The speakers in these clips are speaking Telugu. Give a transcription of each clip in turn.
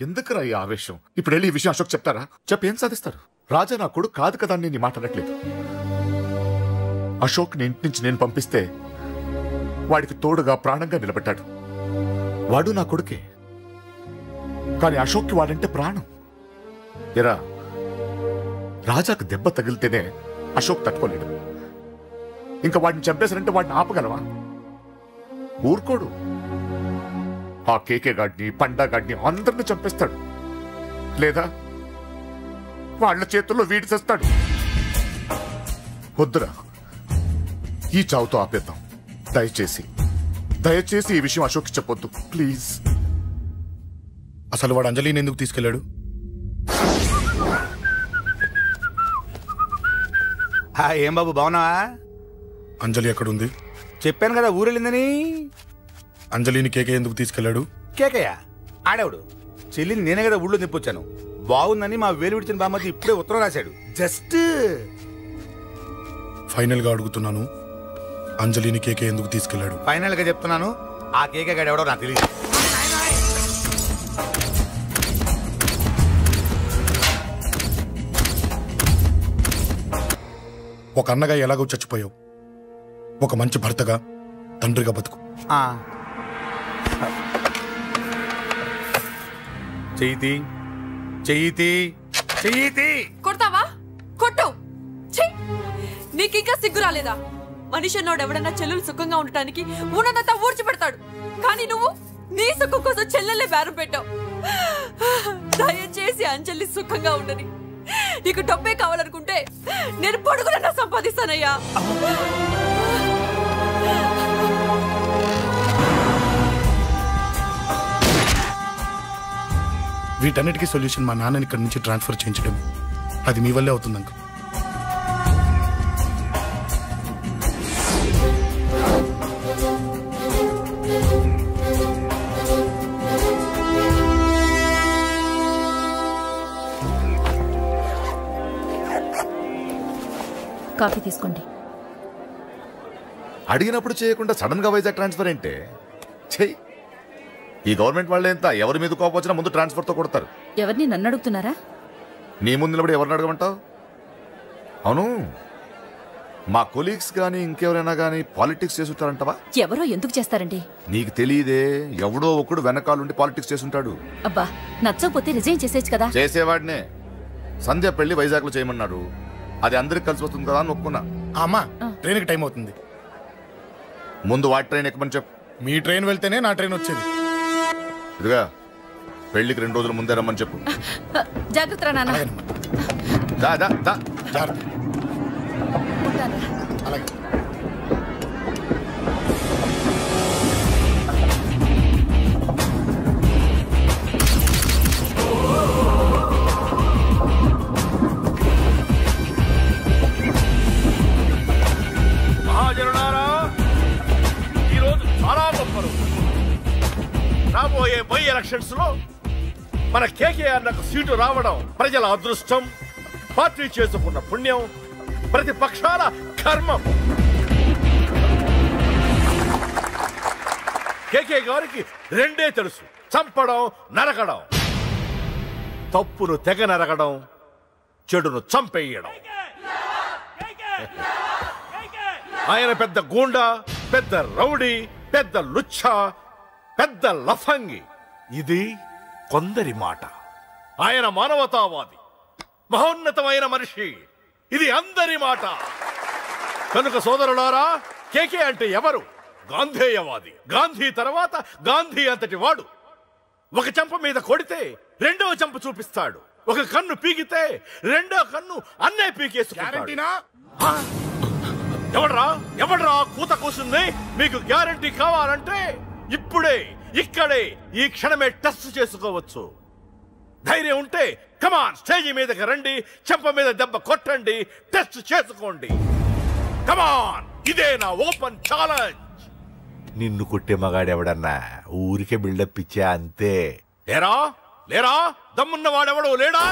ఎందుకురా ఈ ఆవేశం? ఇప్పుడు వెళ్ళి ఈ విషయం అశోక్ చెప్తారా? చెప్పి ఏం సాధిస్తారు? రాజా నా కొడుకు కాదు కదా అని నేను మాట్లాడట్లేదు. అశోక్ ని ఇంటి నుంచి నేను పంపిస్తే వాడికి తోడుగా ప్రాణంగా నిలబెట్టాడు. వాడు నా కొడుకే, కానీ అశోక్కి వాడంటే ప్రాణం. ఎరా, రాజాకు దెబ్బ తగిలితేనే అశోక్ తట్టుకోలేడు. ఇంకా వాడిని చంపేశారంటే వాడిని ఆపగలవా? ఊరుకోడు. ఆ కేకే గాడిని, పండా గాడిని అందరిని చంపేస్తాడు, లేదా వాళ్ళ చేతుల్లో వీడి చేస్తాడు. వద్దురా, ఈ చావుతో ఆపేద్దాం. దయచేసి ఈ విషయం అశోక్కి చెప్పొద్దు ప్లీజ్. అసలు వాడు అంజలిని ఎందుకు తీసుకెళ్లాడు? ఏం బాబు బాగున్నావా? అంజలి ఎక్కడుంది? చెప్పాను కదా ఊరెళ్ళిందని. అంజలిని కేకే ఎందుకు తీసుకెళ్లాడు? కేకయ్య ఆడేవాడు. చెల్లిని నేనే కదా ఊళ్ళో నిప్పొచ్చాను. బాగుందని మా వేలు విడిచిన బామ్మది ఇప్పుడే ఉత్తరం రాశాడు. జస్ట్ ఫైనల్ గా అడుగుతున్నాను, అంజలిని కేకే ఎందుకు తీసుకెళ్లాడు? ఫైనల్ గా చెప్తున్నాను, ఆ కేకే గాడు ఎవడో నాకు తెలియదు. ఒక అన్నగా ఎలాగో చచ్చిపోయావు, ఒక మంచి భర్తగా, తండ్రిగా బతుకు. కొడతావా? కొట్టు. నీకింకా సిగ్గు రాలేదా? మనిషి అన్నోడు ఎవడన్నా చెల్లెలు సుఖంగా ఉండటానికి ఉన్నదంతా ఊడ్చి పెడతాడు, కానీ నువ్వు నీ సుఖం కోసం చెల్లెల్లే బేరం పెట్టావు. దయచేసి అంజలి సుఖంగా ఉండని. నీకు డబ్బే కావాలనుకుంటే నేను పొడుగునన్నా సంపాదిస్తానయ్యా. వీటన్నిటికీ సొల్యూషన్ మా నాన్నని ఇక్కడి నుంచి ట్రాన్స్ఫర్ చేయించడం. అది మీ వల్లే అవుతుంది అంకుల్. కాఫీ తీసుకోండి. అడిగినప్పుడు చేయకుండా సడన్ గా వైజాగ్ ట్రాన్స్ఫర్ ఏంటే? చెయ్యి. ఈ గవర్నమెంట్ వాళ్ళే ఎంత, ఎవరి మీద కోపం వచ్చినా ముందు ట్రాన్స్ఫర్ తో కొడతారు. ఎవరిని నన్ను అడుగుతున్నారా? నీ ముందు నిలబడి ఎవరిని అడగమంటావు? అవును, మా కొలీగ్స్ గానీ ఇంకెవరైనా గానీ పాలిటిక్స్ చేస్తుంటారంటవా? ఎవరో ఎందుకు చేస్తారండి? నీకు తెలియదే, ఎవడో ఒకడు వెనకాలండి పాలిటిక్స్ చేస్తుంటాడు. అబ్బా, నచ్చకపోతే రిజైన్ చేసేచ్చు కదా. చేసేవాడినే. సంధ్య పెళ్లి వైజాగ్ లో చేయమన్నాడు, అది అందరికి కలిసి వస్తుంది కదా అని ఒప్పుకున్నా. అమ్మా, ట్రైన్కి టైం అవుతుంది, ముందు వాటి ట్రైన్ ఎక్కమని చెప్పు. మీ ట్రైన్ వెళ్తేనే నా ట్రైన్ వచ్చేది. ఇదిగా పెళ్లికి 2 రోజుల ముందే రమ్మని చెప్పు. జాగ్రత్త నాన్న. అలాగే. మహాజనులారా, ఈరోజు చాలా గొప్ప రోజు. రాబోయే బై ఎలక్షన్స్ లో మన కేకేఆర్ నాకు సీటు రావడం ప్రజల అదృష్టం, పార్టీ చేసుకున్న పుణ్యం, ప్రతిపక్షాల కర్మం. కేకే గారికి రెండే తెలుసు, చంపడం, నరకడం. తప్పును తెగ నరకడం, చెడును చంపేయడం. ఆయన పెద్ద గూండా, పెద్ద రౌడీ, పెద్ద లుచ్చా, పెద్ద లఫంగి. ఇది కొందరి మాట. ఆయన మానవతావాది, మహోన్నతమైన మనిషి. ఇది అందరి మాట. కనుక సోదరులారా, కేకే అంటే ఎవరు? గాంధేయవాది. గాంధీ తర్వాత గాంధీ అంతటి వాడు. ఒక చెంప మీద కొడితే రెండవ చెంప చూపిస్తాడు. ఒక కన్ను పీకితే రెండో కన్ను అన్నే పీకేసుకుంటాడు. ఎవడ్రా కూత కూసింది? మీకు గ్యారంటీ కావాలంటే ఇప్పుడే, ఇక్కడే, ఈ క్షణమే టెస్ట్ చేసుకోవచ్చు. ధైర్యం ఉంటే కమాన్, స్టేజీ మీదకి రండి, చెంప మీద దెబ్బ కొట్టండి, టెస్ట్ చేసుకోండి. కమాన్, ఇదే నా ఓపెన్ ఛాలెంజ్. నిన్ను కొట్టే మగాడెవడన్నా ఊరికే బిల్డప్ ఇచ్చా అంతే. లేరా దమ్మున్న వాడెవడో లేడా?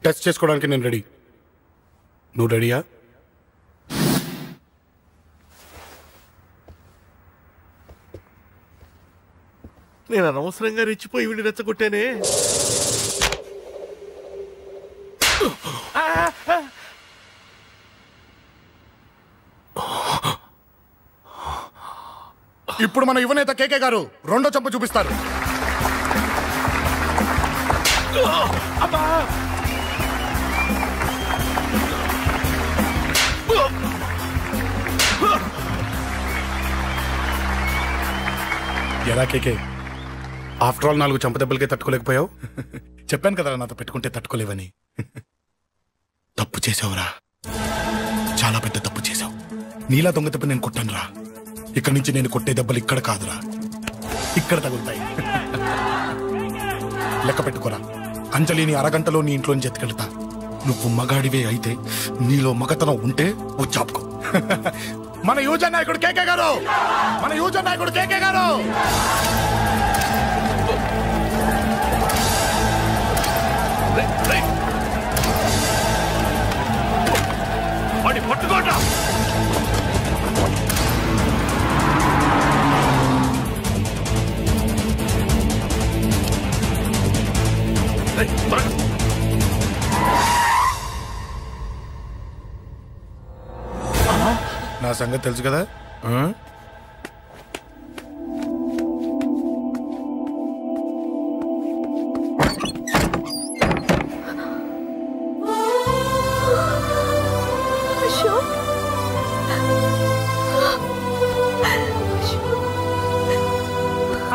టెస్ట్ చేసుకోవడానికి నేను రెడీ. నువ్వు రెడీయా? నేను అనవసరంగా రెచ్చిపోయి వీడిని రెచ్చగొట్టానే. ఇప్పుడు మన యువనేత కేకే గారు రెండో చంప చూపిస్తారు. ఎలా కేకే, ఆఫ్టర్ ఆల్ 4 చంపదెబ్బలకే తట్టుకోలేకపోయావు? చెప్పాను కదా నాతో పెట్టుకుంటే తట్టుకోలేవని. తప్పు చేసావురా, చాలా పెద్ద తప్పు చేసావు. నీలా దొంగ దెబ్బ నేను కొట్టానురా. ఇక్కడి నుంచి నేను కొట్టే దెబ్బలు ఇక్కడ కాదురా, ఇక్కడ తగులుతాయి. లెక్క పెట్టుకోరా, అంజలిని అరగంటలో నీ ఇంట్లోంచి ఎత్తుకెళ్తా. నువ్వు మగాడివే అయితే, నీలో మగతనం ఉంటే వచ్చాపుకో. మన యువజన నాయకుడు కేకే గారు, మన యువజన నాయకుడు కేకే గారు. పట్టుకోండి. నా సంగతి తెలుసు కదా.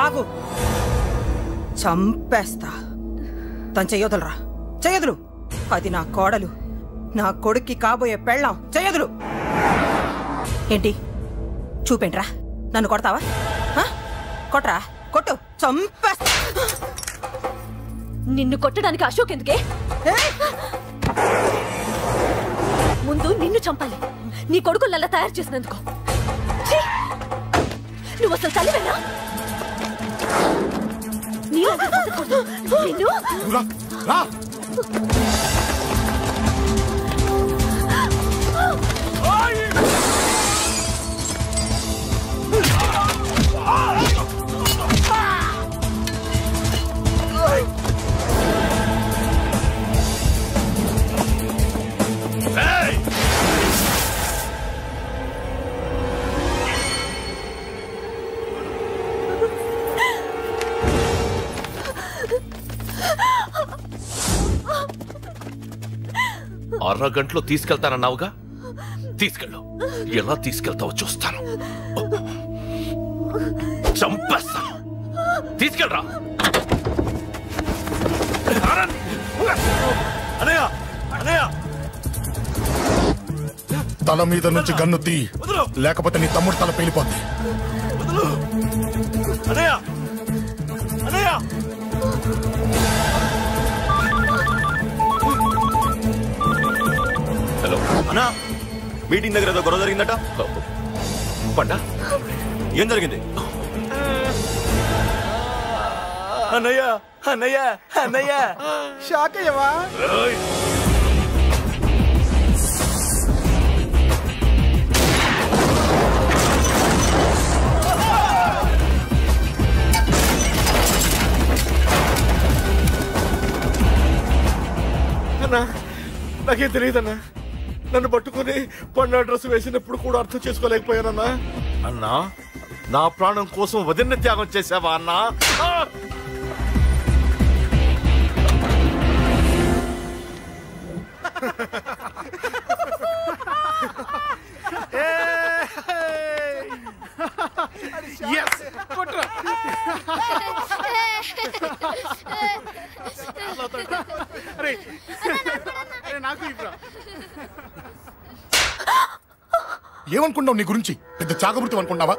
ఆగు, చంపేస్తా. తను చెయ్యొదలరా, చెయ్యదులు. అది నా కోడలు, నా కొడుక్కి కాబోయే పెళ్ళాం. చెయ్యదులు. ఏంటి చూపేంట్రా? నన్ను కొడతావా? కొట్రా, కొట్టు, చంపేస్తా. నిన్ను కొట్టడానికి అశోక్ ఎందుకే? ముందు నిన్ను చంపాలి, నీ కొడుకులల్లా తయారు చేసినందుకు. నువ్వు అసలు చదివేనా? నిన్ను అరగంటలో తీసుకెళ్తానన్నావుగా, తీసుకెళ్ళు. ఎలా తీసుకెళ్తావో చూస్తాను. చంపేస్తాను. తీసుకెళ్ళరా. తల మీద నుంచి గన్ను తీ, లేకపోతే నీ తమ్ముడు తల పేలిపోద్ది. హలో అన్నా, మీటింగ్ దగ్గర ఏదో గొడవ జరిగిందట. పండా, ఏం జరిగింది? అన్నయ్య అన్నయ్య అన్నయ్య, షాక్ అయ్యవా? అన్నా, నాకేం తెలియదన్నా. నన్ను పట్టుకుని పండుగ డ్రెస్ వేసినప్పుడు కూడా అర్థం చేసుకోలేకపోయానన్నా. అన్నా, నా ప్రాణం కోసం వదిన త్యాగం చేసావా అన్నా? ఏమనుకున్నావు నీ గురించి? పెద్ద చాగమృతం అనుకున్నావా?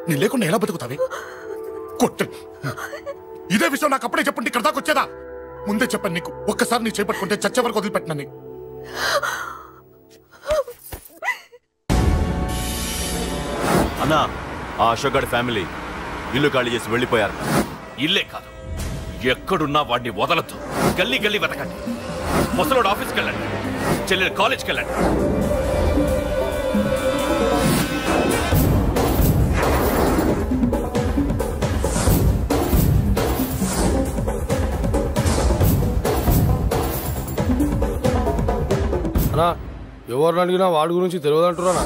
నీ లేకుండా ఎలా బతుకుతావే? కొట్టు. ఇదే విషయం నాకు అప్పుడే చెప్పండి, ఇక్కడ దాకా వచ్చేదా? ముందే చెప్పాను నీకు, ఒక్కసారి నీ చేపట్టుకుంటే చచ్చే వరకు వదిలిపెట్టినా. అన్నా, ఆ అశోక్ గారి ఫ్యామిలీ ఇల్లు ఖాళీ చేసి వెళ్ళిపోయారు. ఇల్లే కాదు, ఎక్కడున్నా వాడిని వదలద్దు. గల్లీ గల్లీ వెతకండి. ముసలోడు ఆఫీస్కి వెళ్ళండి, చెల్లెలు కాలేజ్కి వెళ్ళండి. అన్నా ఎవరిని అడిగినా వాడి గురించి తెలియదంటున్నా.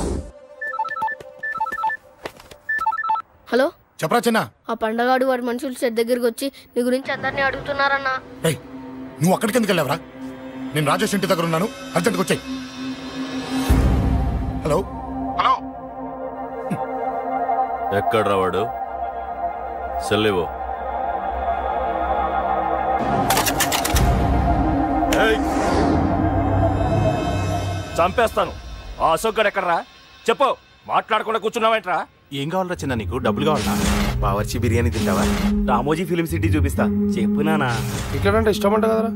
హలో చెప్పరా చిన్న. ఆ పండగాడు వాడి మనుషులు సెట్ దగ్గరికి వచ్చి నీ గురించి అందరినీ అడుగుతున్నారన్నా. నువ్వు అక్కడికి ఎందుకు వెళ్ళావరా? నేను రాజేష్ ఇంటి దగ్గర ఉన్నాను, అర్జెంట్గా వచ్చాయి. హలో హలో, ఎక్కడ రావాడు? సెల్లివో. చంపేస్తాను. ఆ అశోక్ గడు ఎక్కడరా? చెప్పు. మాట్లాడకుండా కూర్చున్నావేంట్రా? ఏం కావాలరా చిన్న? నీకు డబ్బులు కావాలా? బావర్చి బిర్యానీ తింటావా? రామోజీ ఫిలిం సిటీ చూపిస్తా. చెప్పు నానా. క్రికెట్ అంటే ఇష్టం అంట కదరా?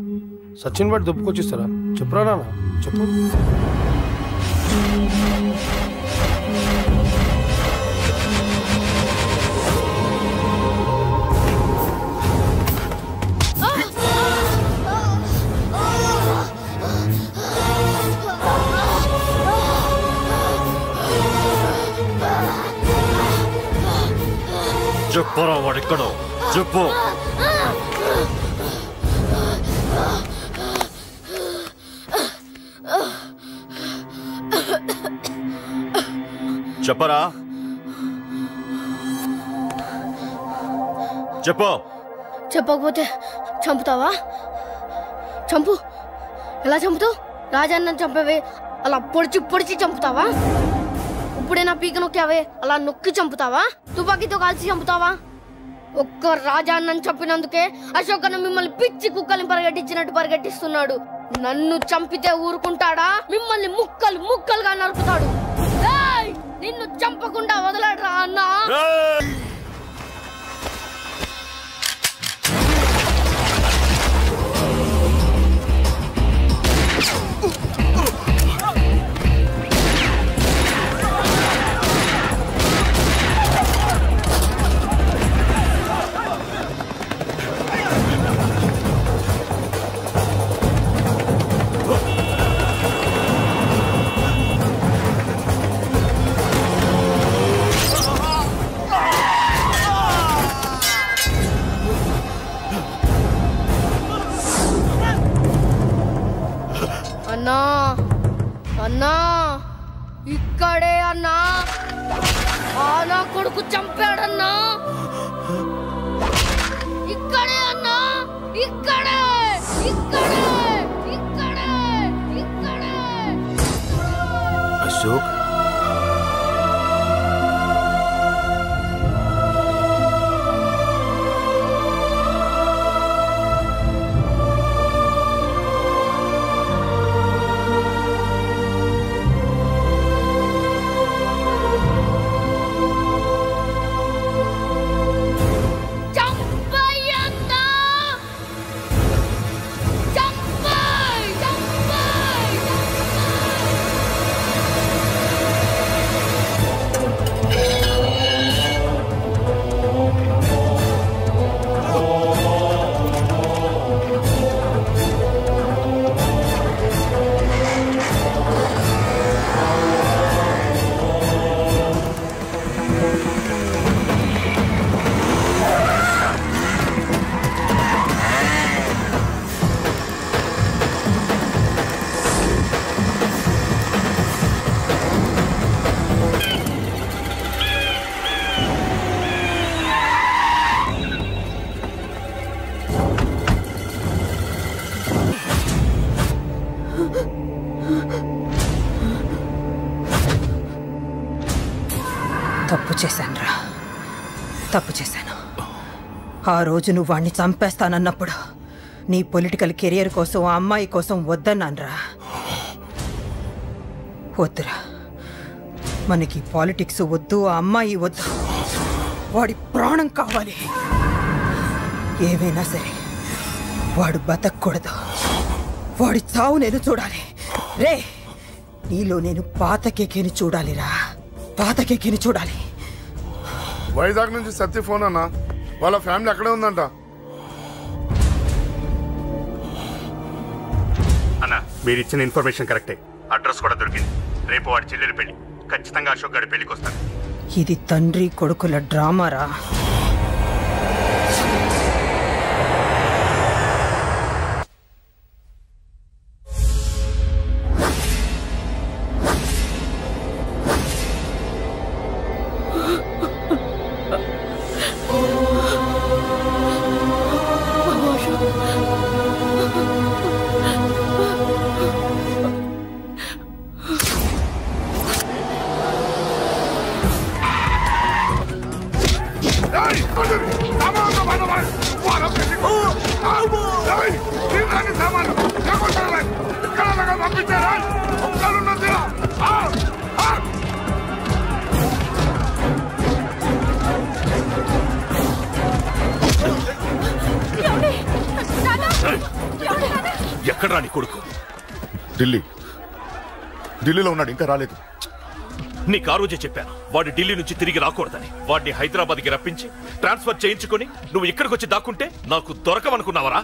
సచిన్ బట్టి దుప్పుకొచ్చిస్తారా? చెప్పురా నాన్న, చెప్పు. చెప్పరా వాడెక్కడో చెప్పు. చెప్పరా, చెప్పు. చెప్పకపోతే చంపుతావా? చంపు. ఎలా చంపుతావు? రాజాన్నని చంపవే అలా పొడిచి పొడిచి చంపుతావా? ఇప్పుడైనా పీక నొక్కావే అలా నొక్కి చంపుతావా? తుపాకీతో కాల్చి చంపుతావా? ఒక్క రాజాన్నని చంపినందుకే అశోక్ అన్న మిమ్మల్ని పిచ్చి కుక్కల్ని పరిగెట్టించినట్టు పరిగెట్టిస్తున్నాడు. నన్ను చంపితే ఊరుకుంటాడా? మిమ్మల్ని ముక్కలు ముక్కలుగా నరుకుతాడు. నిన్ను చంపకుండా వదలడరా అన్నా. అన్నా అన్నా ఇక్కడే అన్నా. నా కొడుకు చంపాడన్నా. ఇక్కడే అన్నా, ఇక్కడే ఇక్కడే ఇక్కడే ఇక్కడే. అశోక్, తప్పు చేశానురా, తప్పు చేశాను. ఆ రోజు నువ్వు వాణ్ణి చంపేస్తానన్నప్పుడు నీ పొలిటికల్ కెరియర్ కోసం ఆ అమ్మాయి కోసం వద్దన్నానురా. వద్దురా, మనకి పాలిటిక్స్ వద్దు, ఆ అమ్మాయి వద్దు. వాడి ప్రాణం కావాలి. ఏమైనా సరే వాడు బతకూడదు. వాడి చావు నేను చూడాలి. రే, నీలో నేను పాత కేకేని చూడాలిరా, పాత కేకేని చూడాలి. వైజాగ్ నుంచి సత్య ఫోన్ అన్నా, వాళ్ళ ఫ్యామిలీ అక్కడే ఉందంట. మీరిచ్చిన ఇన్ఫర్మేషన్ కరెక్టే. అడ్రస్ కూడా దొరికింది. రేపు వాడి చెల్లెలి పెళ్లి. ఖచ్చితంగా అశోక్ గారి పెళ్లికి వస్తాడు. ఇది తండ్రి కొడుకుల డ్రామారా? ఎక్కడ్రా నీ కొడుకు? ఢిల్లీలో ఉన్నాడు, ఇంకా రాలేదు. నీకు ఆ రోజే చెప్పాను వాడు ఢిల్లీ నుంచి తిరిగి రాకూడదని. వాడిని హైదరాబాద్కి రప్పించి ట్రాన్స్ఫర్ చేయించుకొని నువ్వు ఇక్కడికి వచ్చి దాక్కుంటే నాకు దొరకమనుకున్నావరా?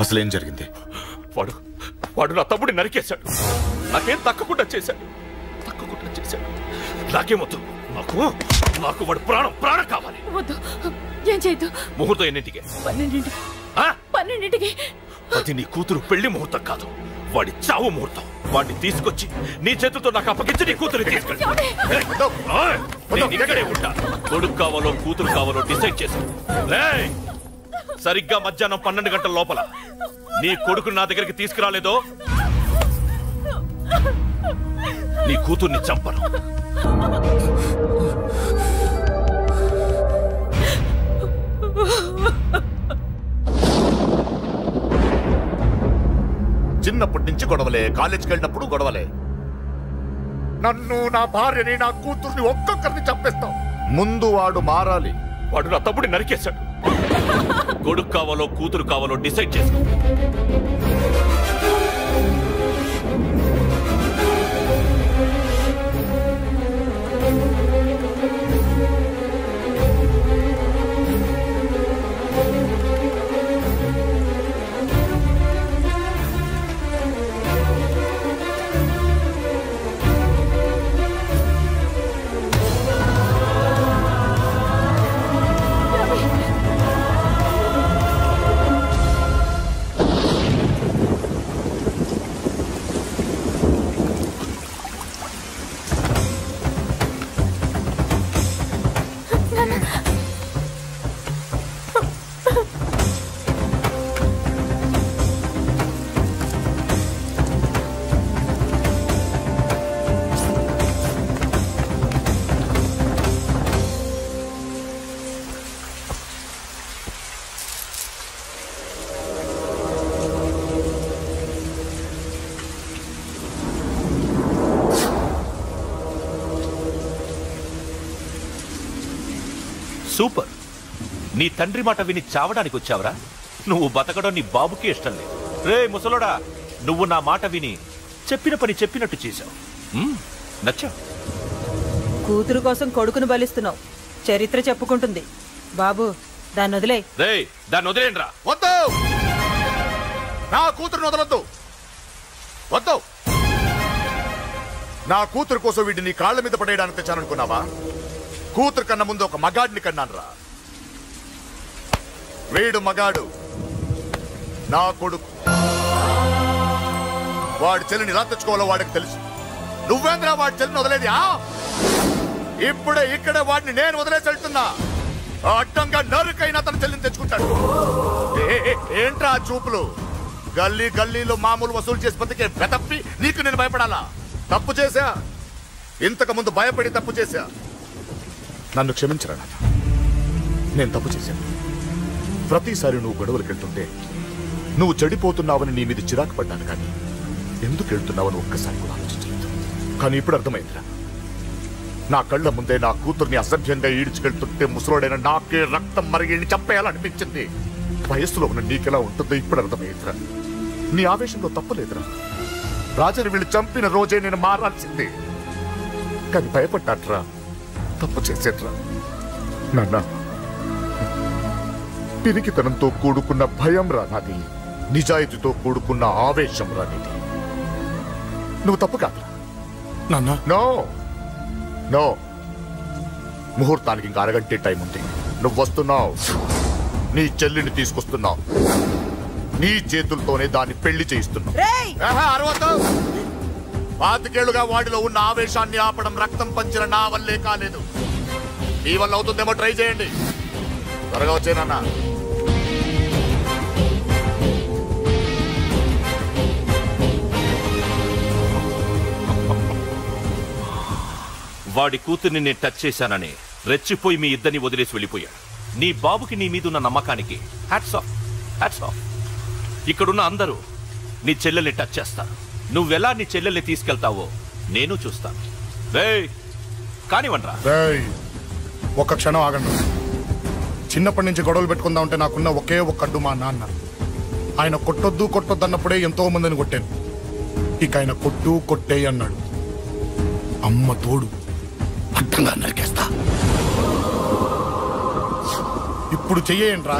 అసలేం జరిగింది? వాడు నా తమ్ముడిని నరికేశాడు. నాకేం తక్కకుండా చేశాడు. నాకేమొద్దు. నాకు వాడు ప్రాణం కావాలి. ఏం చేయదు. ముహూర్తం ఎన్నింటికి? 12ంటికి. అది నీ కూతురు పెళ్లి ముహూర్తం కాదు, వాడి చావు ముహూర్తం. వాడిని తీసుకొచ్చి నీ చేతులతో నాకు అప్పగించి నీ కూతురు తీసుకెళ్ళి ఇక్కడే ఉంటా. కొడుకు కావాలో కూతురు కావాలో డిసైడ్ చేశాను. సరిగ్గా మధ్యాహ్నం 12 గంటల లోపల నీ కొడుకుని నా దగ్గరికి తీసుకురాలేదో నీ కూతుర్ని చంపను. చిన్నప్పటి నుంచి గొడవలే, కాలేజీకి వెళ్ళినప్పుడు గొడవలే. నన్ను, నా భార్యని, నా కూతుర్ని ఒక్కొక్కరిని చంపేస్తాం. ముందు వాడు మారాలి. వాడు నా తమ్ముడిని నరికేశాడు. కొడుకు కావాలో కూతురు కావాలో డిసైడ్ చేసుకో. సూపర్. నీ తండ్రి మాట విని చావడానికి వచ్చావరా? నువ్వు బతకడం నీ బాబుకి ఇష్టం లేదు. రే ముసలోడా, నువ్వు నా మాట విని చెప్పిన పని చెప్పినట్టు చేశావు. నచ్చా? కూతురు కోసం కొడుకును బలిస్తున్నావు. చరిత్ర చెప్పుకుంటుంది. బాబు, దాన్ని వదిలే. దాన్ని వదిలేండ్రా. వద్దు, నా కూతురుని వదలొద్దు. వద్దు. నా కూతురు కోసం వీడిని నీ కాళ్ళ మీద పడేయడానికి తెచ్చాననుకున్నావా? కూతురు కన్నా ముందు ఒక మగాడిని కన్నాను రా. వీడు మగాడు, నా కొడుకు. వాడి చెల్లిని ఎలా తెచ్చుకోవాలో వాడికి తెలుసు. నువ్వేంద్రా వాడి చెల్లిని వదిలేది? ఇప్పుడే ఇక్కడే వాడిని నేను వదిలేసి వెళ్తున్నా. అడ్డంగా నరుకైనా తన చెల్లిని తెచ్చుకుంటాడు. ఏంట్రా చూపులు? గల్లీ గల్లీలో మామూలు వసూలు చేసి బతికే వెతప్పి నీకు నేను భయపడాలా? తప్పు చేశా, ఇంతకు ముందు భయపడి తప్పు చేశా. నన్ను క్షమించరా నాన్న, నేను తప్పు చేశాను. ప్రతిసారి నువ్వు గొడవలకు వెళ్తుంటే నువ్వు చెడిపోతున్నావని నీ మీద చిరాకు పడ్డాను, కానీ ఎందుకు వెళ్తున్నావని ఒక్కసారి కూడా ఆలోచించలేదు. కానీ ఇప్పుడు అర్థమైందిరా, నా కళ్ళ ముందే నా కూతుర్ని అసభ్యంగా ఈడ్చుకెళ్తుంటే ముసలోడైన నాకే రక్తం మరిగి చంపేయాలనిపించింది. వయస్సులో ఉన్న నీకెలా ఉంటుందో ఇప్పుడు అర్థమైందిరా. నీ ఆవేశంలో తప్పలేదురా. రాజని వీళ్ళు చంపిన రోజే నేను మారాల్సిందే, కానీ భయపడ్డాట్రా, తప్పు చేసేట్రా. నాన్న, పిరికితనంతో కూడుకున్న భయం రా నాది, నిజాయితీతో కూడుకున్న ఆవేశం రా నీది. నువ్వు తప్పు కాదు. నో నో, ముహూర్తానికి ఇంకా అరగంటే టైం ఉంది. నువ్వు వస్తున్నావు, నీ చెల్లిని తీసుకొస్తున్నావు, నీ చేతులతోనే దాన్ని పెళ్లి చేయిస్తున్నావు. పాతికేళ్లుగా వాడిలో ఉన్న ఆవేశాన్ని ఆపడం రక్తం పంచిన నా వల్లే కాలేదు. మీ వల్ల అవుతుందేమో ట్రై చేయండి. త్వరగా వచ్చేనన్నా. వాడి కూతుర్ని నేను టచ్ చేశానని రెచ్చిపోయి మీ ఇద్దరిని వదిలేసి వెళ్ళిపోయాడు. నీ బాబుకి నీ మీదున్న నమ్మకానికి హ్యాట్స్ ఆఫ్, హ్యాట్స్ ఆఫ్. ఇక్కడున్న అందరూ నీ చెల్లెల్ని టచ్ చేస్తారు. నువ్వెలా నీ చెల్లెల్ని తీసుకెళ్తావో నేను చూస్తాను. కానివ్వండ్రా. ఒక్క క్షణం ఆగండి. చిన్నప్పటి నుంచి గొడవలు పెట్టుకుందాం అంటే నాకున్న ఒకే ఒక్క అడ్డు మా నాన్న. ఆయన కొట్టొద్దు కొట్టొద్దు అన్నప్పుడే ఎంతో మందిని కొట్టాను. ఇక ఆయన కొట్టు కొట్టే అన్నాడు. అమ్మ తోడు అడ్డంగా నరికేస్తా. ఇప్పుడు చెయ్యండ్రా.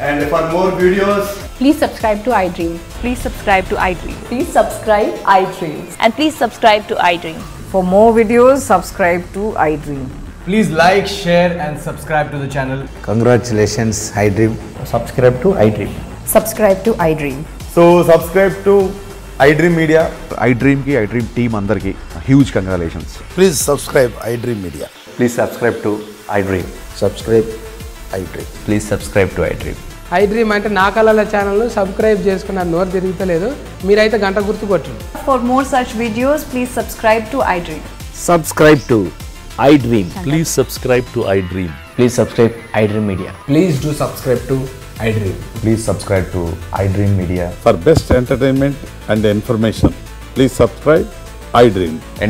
And for more videos, please subscribe to iDream. Please subscribe to iDream. Please subscribe iDream. And please subscribe to iDream. For more videos, subscribe to iDream. please like, share and subscribe to the channel. Congratulations, iDream. Subscribe to iDream. Subscribe to iDream. So subscribe to iDream Media. iDream ki iDream team andarki huge congratulations. Please subscribe iDream Media. Please subscribe to iDream. Subscribe iDream. Please subscribe to iDream. iDream అంటే నా కళల ఛానల్ సబ్స్క్రైబ్ చేసుకున్న నోరు తిరుగుతలేదు మీరైతే గంట గుర్తు కొట్టండి. For more such videos, please subscribe to iDream. Subscribe to iDream. Please subscribe to iDream. Please subscribe iDream Media. Please do subscribe to iDream. Please subscribe to iDream Media. For best entertainment and information, please subscribe iDream. And